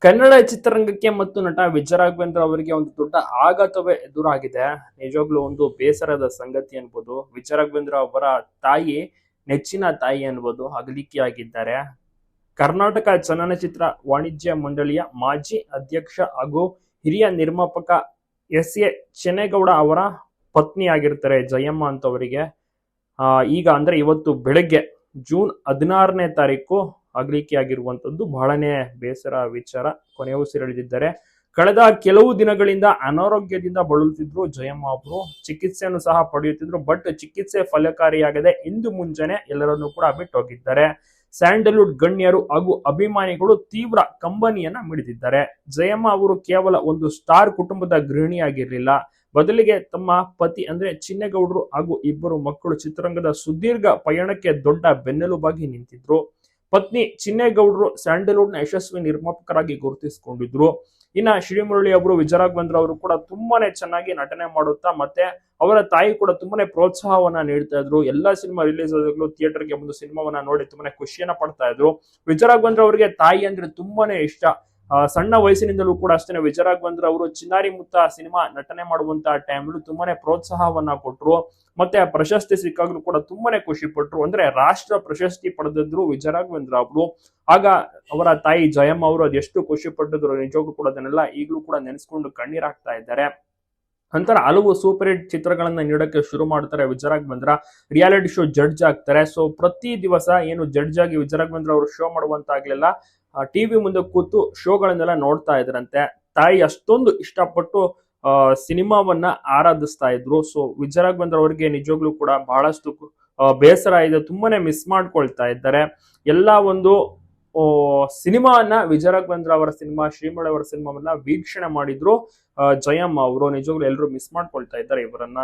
ಕನ್ನಡ ಚಿತ್ರರಂಗಕ್ಕೆ ಮತ್ತು ನಟ ವಿಜಯ ರಾಘವೇಂದ್ರ ಅವರಿಗೆ ಒಂದು ದೊಡ್ಡ ಆಘಾತವೇ ಎದುರಾಗಿದೆ. ನಿಜವಾಗ್ಲೂ ಒಂದು ಬೇಸರದ ಸಂಗತಿ ಅನ್ಬೋದು. ವಿಜಯ ರಾಘವೇಂದ್ರ ಅವರ ತಾಯಿ, ನೆಚ್ಚಿನ ತಾಯಿ ಅನ್ಬೋದು, ಅಗಲಿಕೆಯಾಗಿದ್ದಾರೆ. ಕರ್ನಾಟಕ ಚಲನಚಿತ್ರ ವಾಣಿಜ್ಯ ಮಂಡಳಿಯ ಮಾಜಿ ಅಧ್ಯಕ್ಷ ಹಾಗೂ ಹಿರಿಯ ನಿರ್ಮಾಪಕ ಎಸ್.ಎ. ಚೆನ್ನೇಗೌಡ ಅವರ ಪತ್ನಿ ಆಗಿರ್ತಾರೆ ಜಯಮ್ಮ ಅಂತವರಿಗೆ ಈಗ ಅಂದ್ರೆ ಇವತ್ತು ಬೆಳಗ್ಗೆ ಜೂನ್ 16ನೇ ತಾರೀಕು ಅಗಲಿಕೆಯಾಗಿರುವಂತದ್ದು ಬಹಳನೇ ಬೇಸರ ವಿಚಾರ. ಕೊನೆಯ ಉಸಿರೆಳೆದಿದ್ದಾರೆ. ಕಳೆದ ಕೆಲವು ದಿನಗಳಿಂದ ಅನಾರೋಗ್ಯದಿಂದ ಬಳಲುತ್ತಿದ್ರು ಜಯಮ್ಮ ಅವರು. ಚಿಕಿತ್ಸೆಯನ್ನು ಸಹ ಪಡೆಯುತ್ತಿದ್ರು. ಬಟ್ ಚಿಕಿತ್ಸೆ ಫಲಕಾರಿಯಾಗದೆ ಇಂದು ಮುಂಜಾನೆ ಎಲ್ಲರನ್ನೂ ಕೂಡ ಬಿಟ್ಟೋಗಿದ್ದಾರೆ. ಸ್ಯಾಂಡಲ್ವುಡ್ ಗಣ್ಯರು ಹಾಗೂ ಅಭಿಮಾನಿಗಳು ತೀವ್ರ ಕಂಬನಿಯನ್ನ ಮಿಡಿದಿದ್ದಾರೆ. ಜಯಮ್ಮ ಅವರು ಕೇವಲ ಒಂದು ಸ್ಟಾರ್ ಕುಟುಂಬದ ಗೃಹಿಣಿಯಾಗಿರ್ಲಿಲ್ಲ, ಬದಲಿಗೆ ತಮ್ಮ ಪತಿ ಅಂದ್ರೆ ಚಿನ್ನೇಗೌಡರು ಹಾಗೂ ಇಬ್ಬರು ಮಕ್ಕಳು ಚಿತ್ರರಂಗದ ಸುದೀರ್ಘ ಪಯಣಕ್ಕೆ ದೊಡ್ಡ ಬೆನ್ನೆಲುಬಾಗಿ ನಿಂತಿದ್ರು. ಪತ್ನಿ ಚಿನ್ನೇಗೌಡರು ಸ್ಯಾಂಡಲ್ವುಡ್ ನ ಯಶಸ್ವಿ ನಿರ್ಮಾಪಕರಾಗಿ ಗುರುತಿಸಿಕೊಂಡಿದ್ರು. ಇನ್ನ ಶ್ರೀಮುರಳಿ ಅವರು, ವಿಜಯ ರಾಘವೇಂದ್ರ ಅವರು ಕೂಡ ತುಂಬಾನೇ ಚೆನ್ನಾಗಿ ನಟನೆ ಮಾಡುತ್ತಾ ಮತ್ತೆ ಅವರ ತಾಯಿ ಕೂಡ ತುಂಬಾನೇ ಪ್ರೋತ್ಸಾಹವನ್ನ ನೀಡ್ತಾ ಇದ್ರು. ಎಲ್ಲಾ ಸಿನಿಮಾ ರಿಲೀಸ್ ಆದಾಗಲೂ ಥಿಯೇಟರ್ಗೆ ಬಂದು ಸಿನಿಮಾವನ್ನ ನೋಡಿ ತುಂಬಾನೇ ಖುಷಿಯನ್ನ ಪಡ್ತಾ ಇದ್ರು. ವಿಜಯ ರಾಘವೇಂದ್ರ ಅವರಿಗೆ ತಾಯಿ ಅಂದ್ರೆ ತುಂಬಾನೇ ಇಷ್ಟ. ಸಣ್ಣ ವಯಸ್ಸಿನಿಂದಲೂ ಕೂಡ ಅಷ್ಟೇ ವಿಜಯ ರಾಘವೇಂದ್ರ ಅವರು ಚಿನ್ನಾರಿ ಮುತ್ತ ಸಿನಿಮಾ ನಟನೆ ಮಾಡುವಂತ ಟೈಮ್ಲು ತುಂಬಾನೇ ಪ್ರೋತ್ಸಾಹವನ್ನ ಕೊಟ್ರು. ಮತ್ತೆ ಪ್ರಶಸ್ತಿ ಸಿಕ್ಕಾಗ್ಲೂ ಕೂಡ ತುಂಬಾನೇ ಖುಷಿ ಪಟ್ರು. ಅಂದ್ರೆ ರಾಷ್ಟ್ರ ಪ್ರಶಸ್ತಿ ಪಡೆದಿದ್ರು ವಿಜಯ ರಾಘವೇಂದ್ರ ಅವರು. ಆಗ ಅವರ ತಾಯಿ ಜಯಮ್ಮ ಅವರು ಅದೆಷ್ಟು ಖುಷಿ ಪಟ್ಟಿದ್ರು ನಿಜವಾಗ್ಲೂ ಕೂಡ ಅದನ್ನೆಲ್ಲ ಈಗಲೂ ಕೂಡ ನೆನೆಸ್ಕೊಂಡು ಕಣ್ಣೀರಾಗ್ತಾ ಇದ್ದಾರೆ. ನಂತರ ಹಲವು ಸೂಪರ್ ಹಿಟ್ ಚಿತ್ರಗಳನ್ನ ನೀಡಕ್ಕೆ ಶುರು ಮಾಡ್ತಾರೆ ವಿಜಯ ರಾಘವೇಂದ್ರ. ರಿಯಾಲಿಟಿ ಶೋ ಜಡ್ಜ್ ಆಗ್ತಾರೆ. ಸೊ ಪ್ರತಿ ದಿವಸ ಏನು ಜಡ್ಜ್ ಆಗಿ ವಿಜಯ ರಾಘವೇಂದ್ರ ಅವರು ಶೋ ಮಾಡುವಂತಾಗ್ಲಿಲ್ಲ, ಟಿವಿ ಮುಂದೆ ಕೂತು ಶೋಗಳನ್ನೆಲ್ಲ ನೋಡ್ತಾ ಇದ್ರಂತೆ. ತಾಯಿ ಅಷ್ಟೊಂದು ಇಷ್ಟಪಟ್ಟು ಸಿನಿಮಾವನ್ನ ಆರಾಧಿಸ್ತಾ ಇದ್ರು. ಸೊ ವಿಜಯ ರಾಘವೇಂದ್ರ ಅವರಿಗೆ ನಿಜವಾಗ್ಲೂ ಕೂಡ ಬಹಳಷ್ಟು ಬೇಸರ ಇದೆ, ತುಂಬಾನೇ ಮಿಸ್ ಮಾಡ್ಕೊಳ್ತಾ ಇದ್ದಾರೆ. ಎಲ್ಲಾ ಒಂದು ಸಿನಿಮಾವನ್ನ ವಿಜಯ ರಾಘವೇಂದ್ರ ಅವರ ಸಿನಿಮಾ, ಶ್ರೀಮುರಳಿ ಅವರ ಸಿನಿಮಾವನ್ನ ವೀಕ್ಷಣೆ ಮಾಡಿದ್ರು ಜಯಮ್ಮ ಅವರು. ನಿಜವಾಗ್ಲೂ ಎಲ್ಲರೂ ಮಿಸ್ ಮಾಡ್ಕೊಳ್ತಾ ಇದ್ದಾರೆ ಇವರನ್ನ.